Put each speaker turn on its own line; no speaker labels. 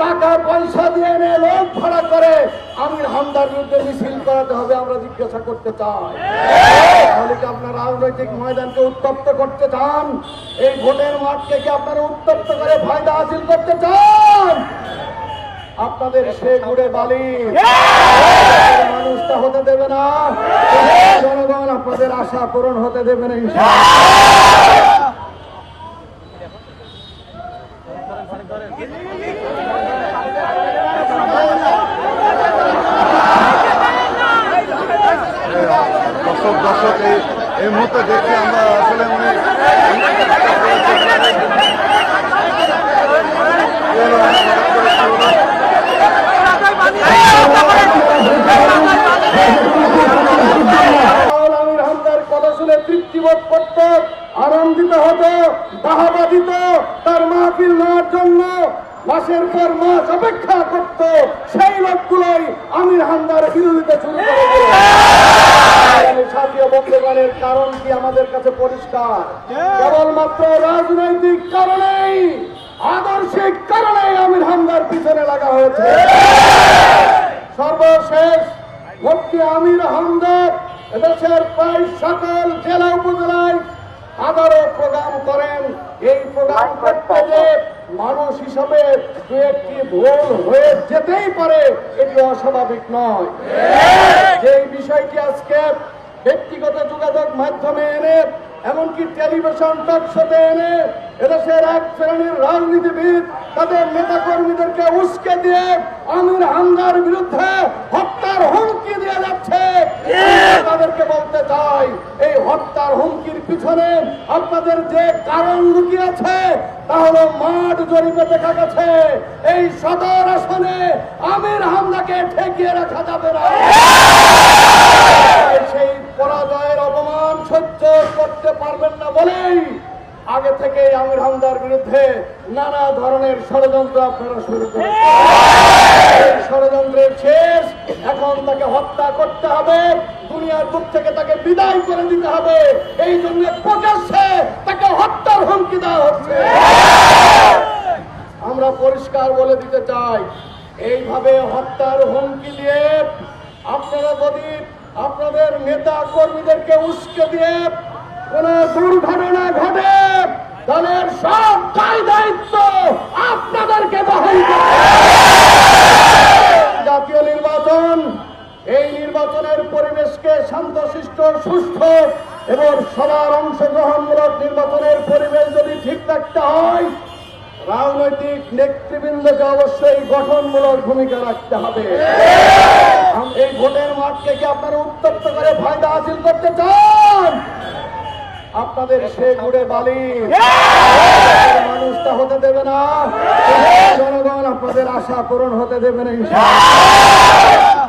টাকা পয়সা দিয়ে এনে লোক ভাড়া করে আমির হামদার বিরুদ্ধে মিছিল করাতে হবে, আমরা জিজ্ঞাসা করতে চাই। তাহলে কি আপনারা রাজনৈতিক ময়দানকে উত্তপ্ত করতে চান? এই ভোটের মাঠকে কি আপনারা উত্তপ্ত করে ফায়দা হাসিল করতে চান? আপনাদের সে গুড়ে বালি মানুষটা হতে দেবে না, জনগণ আপনাদের আশা পূরণ হতে দেবে না ইনশাআল্লাহ।
দর্শক এই মুহূর্তে দেখছি আমরা আসলে
আমির হামদার কথা শুনে তৃপ্তিবোধ করত, আনন্দিত হতো, বাহাবা দিত, তার মাহফিল নেওয়ার জন্য মাসের পর মাস অপেক্ষা করত। সেই লোকগুলোই আমির হামদার বিরোধিতা শুরু করে দিল। সাথীয় বন্ধুগণের কারণ কি আমাদের কাছে পরিষ্কার, কেবলমাত্র রাজনৈতিক কারণেই, আদর্শিক কারণেই আমির হামদার পিছনে লাগা হয়েছে। সর্বশেষ মুফতি আমির হামদা এদেশের প্রায় সকল জেলা উপজেলায় হাজারো প্রোগ্রাম করেন। এই প্রোগ্রাম করতে যে মানুষ হিসাবে দু একটি ভুল হয়ে যেতেই পারে, এটি অস্বাভাবিক নয়। যে বিষয়টি আজকে ব্যক্তিগত যোগাযোগ মাধ্যমে এনে, এমনকি টেলিভিশন টক শোতে এনে এদেশের এক শ্রেণীর রাজনীতিবিদ তাদের নেতা কর্মীদেরকে উস্কে দিয়ে আমির হামদার বিরুদ্ধে হত্যার হুমকি দিয়ে যাচ্ছে, তাদেরকে বলতে চাই, এই হত্যার হুমকির পিছনে আপনাদের যে কারণ লুকিয়েছে তা হলো মাঠ জরিপে দেখা গেছে এই সদর আসনে আমির হামদাকে ঠেকিয়ে রাখা যাবে না। সেই পরাজয়ের অপমান সহ্য করতে পারবেন না বলেই আগে থেকে আমির হামদার বিরুদ্ধে নানা ধরনের ষড়যন্ত্র আপনারা শুরু করেছেন। ষড়যন্ত্রের শেষ, এখন তাকে হত্যা করতে হবে, দুনিয়ার বুক থেকে তাকে বিদায় করে দিতে হবে। এই জন্য প্রকাশ্যে তাকে হত্যার হুমকি দেওয়া হচ্ছে। আমরা পরিষ্কার বলে দিতে চাই, এইভাবে হত্যার হুমকি দিয়ে আপনারা যদি আপনাদের নেতা কর্মীদেরকে উস্কে দিয়ে কোন দুর্ঘটনা ঘটে, দলের সব দায় দায়িত্ব আপনাদেরকে বহন করতে হবে। জাতীয় নির্বাচন, এই নির্বাচনের পরিবেশকে শান্তশিষ্ট, সুষ্ঠু এবং সবার অংশগ্রহণমূলক নির্বাচনের পরিবেশ যদি ঠিক রাখতে হয়, রাজনৈতিক নেতৃবৃন্দকে অবশ্যই গঠনমূলক ভূমিকা রাখতে হবে। এই ভোটের মাঠকে কি আপনারা উত্তপ্ত করে ফায়দা হাসিল করতে চান? আপনাদের সে গুড়ে বালি মানুষটা হতে দেবে না, জনগণ আপনাদের আশা পূরণ হতে দেবে না ইনশাআল্লাহ।